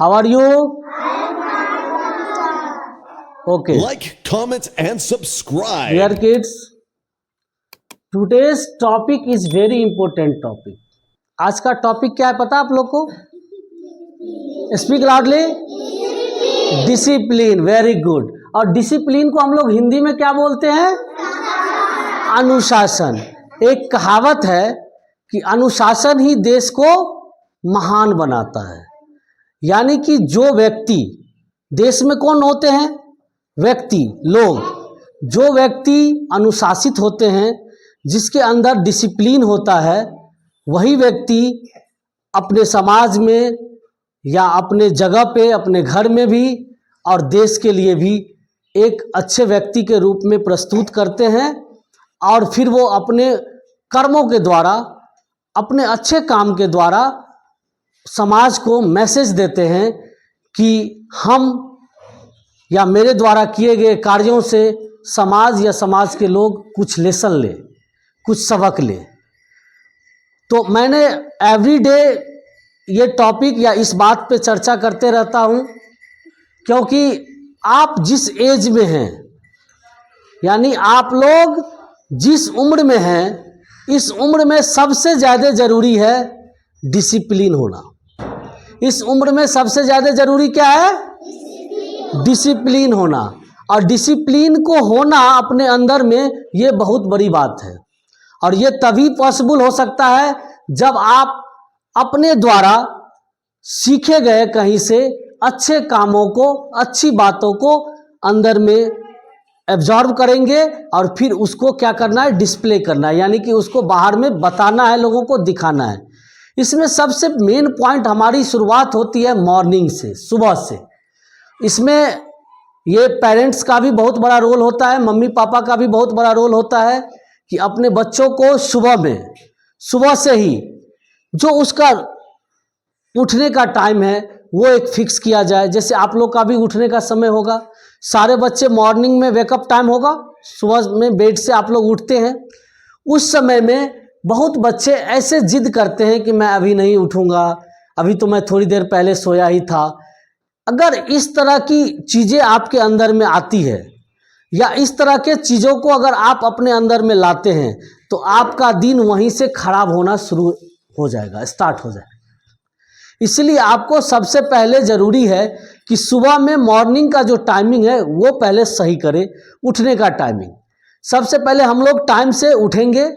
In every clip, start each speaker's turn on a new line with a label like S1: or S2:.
S1: How are you? Okay.
S2: Like, comment, and subscribe.
S1: Dear kids, today's topic is very important topic. आज का topic क्या है पता आप लोग को? Speak loudly. Discipline. Very good. और डिसिप्लिन को हम लोग हिंदी में क्या बोलते हैं? अनुशासन. एक कहावत है कि अनुशासन ही देश को महान बनाता है. यानी कि जो व्यक्ति, देश में कौन होते हैं? व्यक्ति, लोग. जो व्यक्ति अनुशासित होते हैं, जिसके अंदर डिसिप्लिन होता है, वही व्यक्ति अपने समाज में या अपने जगह पे, अपने घर में भी और देश के लिए भी एक अच्छे व्यक्ति के रूप में प्रस्तुत करते हैं. और फिर वो अपने कर्मों के द्वारा, अपने अच्छे काम के द्वारा समाज को मैसेज देते हैं कि हम या मेरे द्वारा किए गए कार्यों से समाज या समाज के लोग कुछ लेसन ले, कुछ सबक ले. तो मैंने एवरीडे ये टॉपिक या इस बात पे चर्चा करते रहता हूँ, क्योंकि आप जिस एज में हैं, यानी आप लोग जिस उम्र में हैं, इस उम्र में सबसे ज़्यादा ज़रूरी है डिसिप्लिन होना. इस उम्र में सबसे ज़्यादा ज़रूरी क्या है? डिसिप्लिन होना. और डिसिप्लिन को होना अपने अंदर में, ये बहुत बड़ी बात है. और ये तभी पॉसिबल हो सकता है जब आप अपने द्वारा सीखे गए कहीं से अच्छे कामों को, अच्छी बातों को अंदर में एब्जॉर्व करेंगे और फिर उसको क्या करना है? डिस्प्ले करना है. यानी कि उसको बाहर में बताना है, लोगों को दिखाना है. इसमें सबसे मेन पॉइंट हमारी शुरुआत होती है मॉर्निंग से, सुबह से. इसमें ये पेरेंट्स का भी बहुत बड़ा रोल होता है, मम्मी पापा का भी बहुत बड़ा रोल होता है कि अपने बच्चों को सुबह में, सुबह से ही जो उसका उठने का टाइम है वो एक फिक्स किया जाए. जैसे आप लोग का भी उठने का समय होगा, सारे बच्चे मॉर्निंग में वेकअप टाइम होगा, सुबह में बेड से आप लोग उठते हैं. उस समय में बहुत बच्चे ऐसे जिद करते हैं कि मैं अभी नहीं उठूंगा, अभी तो मैं थोड़ी देर पहले सोया ही था. अगर इस तरह की चीज़ें आपके अंदर में आती है या इस तरह के चीज़ों को अगर आप अपने अंदर में लाते हैं, तो आपका दिन वहीं से खराब होना शुरू हो जाएगा, स्टार्ट हो जाएगा. इसलिए आपको सबसे पहले ज़रूरी है कि सुबह में मॉर्निंग का जो टाइमिंग है वो पहले सही करें. उठने का टाइमिंग सबसे पहले हम लोग टाइम से उठेंगे,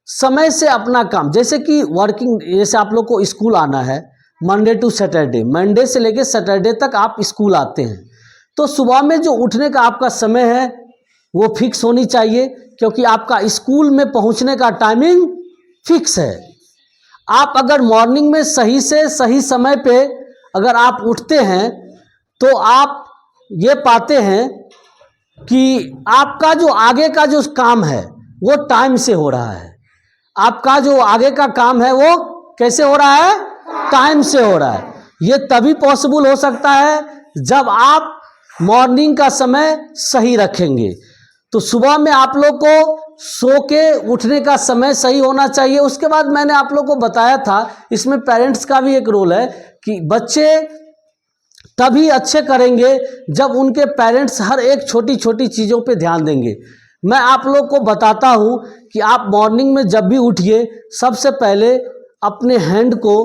S1: समय से अपना काम, जैसे कि वर्किंग, जैसे आप लोग को स्कूल आना है मंडे टू सैटरडे, मंडे से लेकर सैटरडे तक आप स्कूल आते हैं, तो सुबह में जो उठने का आपका समय है वो फिक्स होनी चाहिए, क्योंकि आपका स्कूल में पहुंचने का टाइमिंग फिक्स है. आप अगर मॉर्निंग में सही से सही समय पे अगर आप उठते हैं तो आप ये पाते हैं कि आपका जो आगे का जो काम है वो टाइम से हो रहा है. आपका जो आगे का काम है वो कैसे हो रहा है? टाइम से हो रहा है. ये तभी पॉसिबल हो सकता है जब आप मॉर्निंग का समय सही रखेंगे. तो सुबह में आप लोग को सो के उठने का समय सही होना चाहिए. उसके बाद मैंने आप लोग को बताया था, इसमें पेरेंट्स का भी एक रोल है कि बच्चे तभी अच्छे करेंगे जब उनके पेरेंट्स हर एक छोटी छोटी चीज़ों पे ध्यान देंगे. मैं आप लोग को बताता हूँ कि आप मॉर्निंग में जब भी उठिए, सबसे पहले अपने हैंड को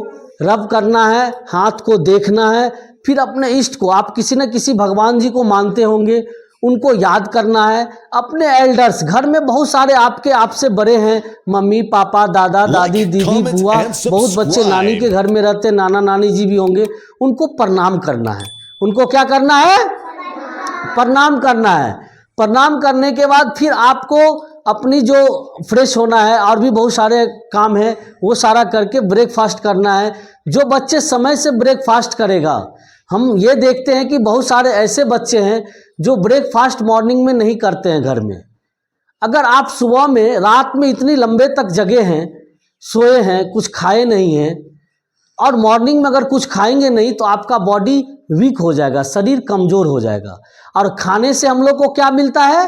S1: रब करना है, हाथ को देखना है, फिर अपने इष्ट को, आप किसी न किसी भगवान जी को मानते होंगे, उनको याद करना है. अपने एल्डर्स, घर में बहुत सारे आपसे बड़े हैं, मम्मी पापा, दादा दादी, दीदी, बुआ, बहुत बच्चे नानी के घर में रहते हैं, नाना नानी जी भी होंगे, उनको प्रणाम करना है. उनको क्या करना है? प्रणाम करना है. प्रणाम करने के बाद फिर आपको अपनी जो फ्रेश होना है, और भी बहुत सारे काम है, वो सारा करके ब्रेकफास्ट करना है. जो बच्चे समय से ब्रेकफास्ट करेगा, हम ये देखते हैं कि बहुत सारे ऐसे बच्चे हैं जो ब्रेकफास्ट मॉर्निंग में नहीं करते हैं घर में. अगर आप सुबह में, रात में इतनी लंबे तक जगे हैं, सोए हैं, कुछ खाए नहीं हैं, और मॉर्निंग में अगर कुछ खाएंगे नहीं, तो आपका बॉडी वीक हो जाएगा, शरीर कमज़ोर हो जाएगा. और खाने से हम लोग को क्या मिलता है?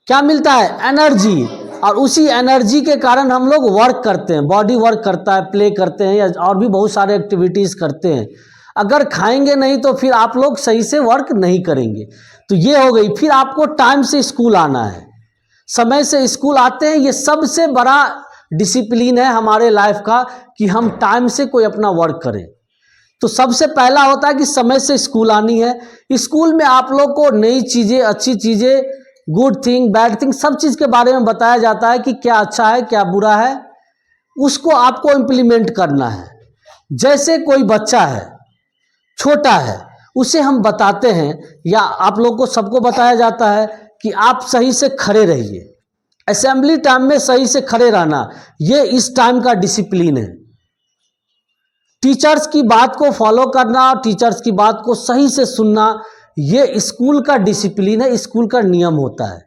S1: क्या मिलता है? एनर्जी. और उसी एनर्जी के कारण हम लोग वर्क करते हैं, बॉडी वर्क करता है, प्ले करते हैं या और भी बहुत सारे एक्टिविटीज़ करते हैं. अगर खाएंगे नहीं तो फिर आप लोग सही से वर्क नहीं करेंगे। तो ये हो गई। फिर आपको टाइम से स्कूल आना है, समय से स्कूल आते हैं। ये सबसे बड़ा डिसिप्लिन है हमारे लाइफ का कि हम टाइम से कोई अपना वर्क करें। तो सबसे पहला होता है कि समय से स्कूल आनी है। स्कूल में आप लोग को नई चीज़ें, अच्छी चीज़ें, गुड थिंग, बैड थिंग, सब चीज़ के बारे में बताया जाता है कि क्या अच्छा है क्या बुरा है, उसको आपको इम्प्लीमेंट करना है। जैसे कोई बच्चा है, छोटा है, उसे हम बताते हैं या आप लोग को सबको बताया जाता है कि आप सही से खड़े रहिए। असेंबली टाइम में सही से खड़े रहना, ये इस टाइम का डिसिप्लिन है। टीचर्स की बात को फॉलो करना, टीचर्स की बात को सही से सुनना, ये स्कूल का डिसिप्लिन है, स्कूल का नियम होता है।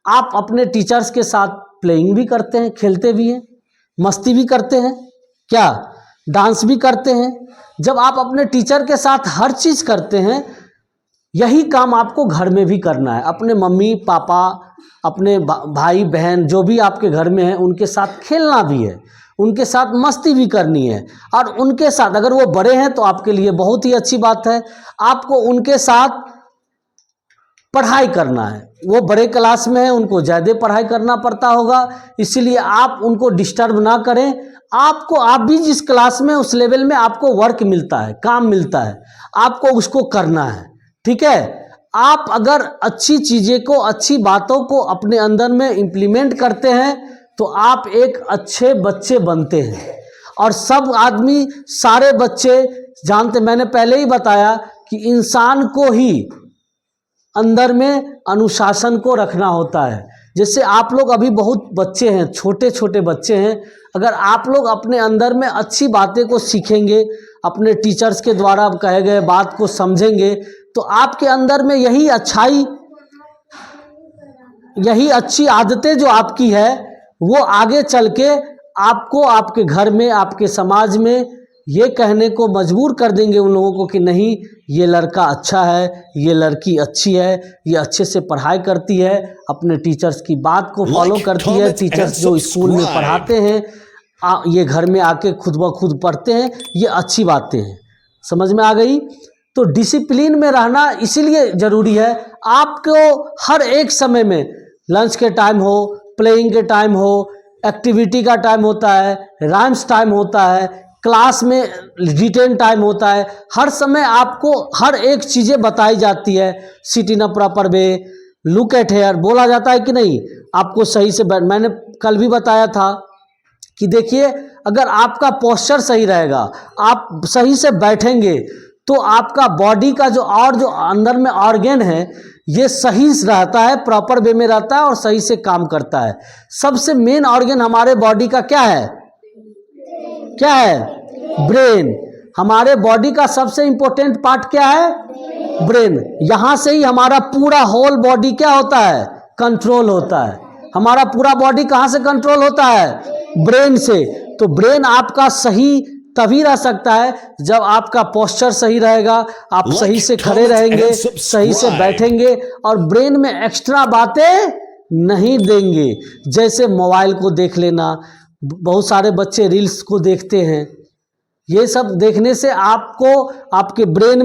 S1: आप अपने टीचर्स के साथ प्लेइंग भी करते हैं, खेलते भी हैं, मस्ती भी करते हैं, क्या डांस भी करते हैं। जब आप अपने टीचर के साथ हर चीज़ करते हैं, यही काम आपको घर में भी करना है। अपने मम्मी पापा, अपने भाई बहन जो भी आपके घर में हैं, उनके साथ खेलना भी है, उनके साथ मस्ती भी करनी है। और उनके साथ अगर वो बड़े हैं तो आपके लिए बहुत ही अच्छी बात है, आपको उनके साथ पढ़ाई करना है। वो बड़े क्लास में है, उनको ज़्यादा पढ़ाई करना पड़ता होगा, इसीलिए आप उनको डिस्टर्ब ना करें। आप भी जिस क्लास में, उस लेवल में आपको वर्क मिलता है, काम मिलता है, आपको उसको करना है, ठीक है। आप अगर अच्छी चीज़ें को, अच्छी बातों को अपने अंदर में इम्प्लीमेंट करते हैं तो आप एक अच्छे बच्चे बनते हैं। और सब आदमी, सारे बच्चे जानते, मैंने पहले ही बताया कि इंसान को ही अंदर में अनुशासन को रखना होता है। जैसे आप लोग अभी बहुत बच्चे हैं, छोटे छोटे बच्चे हैं, अगर आप लोग अपने अंदर में अच्छी बातें को सीखेंगे, अपने टीचर्स के द्वारा कहे गए बात को समझेंगे, तो आपके अंदर में यही अच्छाई, यही अच्छी आदतें जो आपकी है, वो आगे चल के आपको आपके घर में, आपके समाज में ये कहने को मजबूर कर देंगे उन लोगों को कि नहीं, ये लड़का अच्छा है, ये लड़की अच्छी है, ये अच्छे से पढ़ाई करती है, अपने टीचर्स की बात को फॉलो करती है। टीचर्स जो स्कूल में पढ़ाते हैं, ये घर में आके खुद ब खुद पढ़ते हैं, ये अच्छी बातें हैं। समझ में आ गई। तो डिसिप्लिन में रहना इसीलिए ज़रूरी है। आपको हर एक समय में, लंच के टाइम हो, प्लेइंग के टाइम हो, एक्टिविटी का टाइम होता है, राइम्स टाइम होता है, क्लास में रिटेन टाइम होता है, हर समय आपको हर एक चीज़ें बताई जाती है। Sit in a proper way, look at here बोला जाता है कि नहीं, आपको सही से मैंने कल भी बताया था कि देखिए, अगर आपका पोस्चर सही रहेगा, आप सही से बैठेंगे, तो आपका बॉडी का जो अंदर में ऑर्गन है, ये सही रहता है, प्रॉपर वे में रहता है और सही से काम करता है। सबसे मेन ऑर्गन हमारे बॉडी का क्या है? क्या है? ब्रेन। हमारे बॉडी का सबसे इंपॉर्टेंट पार्ट क्या है? ब्रेन। यहां से ही हमारा पूरा होल बॉडी क्या होता है? कंट्रोल होता है। हमारा पूरा बॉडी कहां से कंट्रोल होता है? ब्रेन से। तो ब्रेन आपका सही तभी रह सकता है जब आपका पोस्चर सही रहेगा, आप सही से खड़े रहेंगे, सही से बैठेंगे और ब्रेन में एक्स्ट्रा बातें नहीं देंगे। जैसे मोबाइल को देख लेना, बहुत सारे बच्चे रील्स को देखते हैं, ये सब देखने से आपको आपके ब्रेन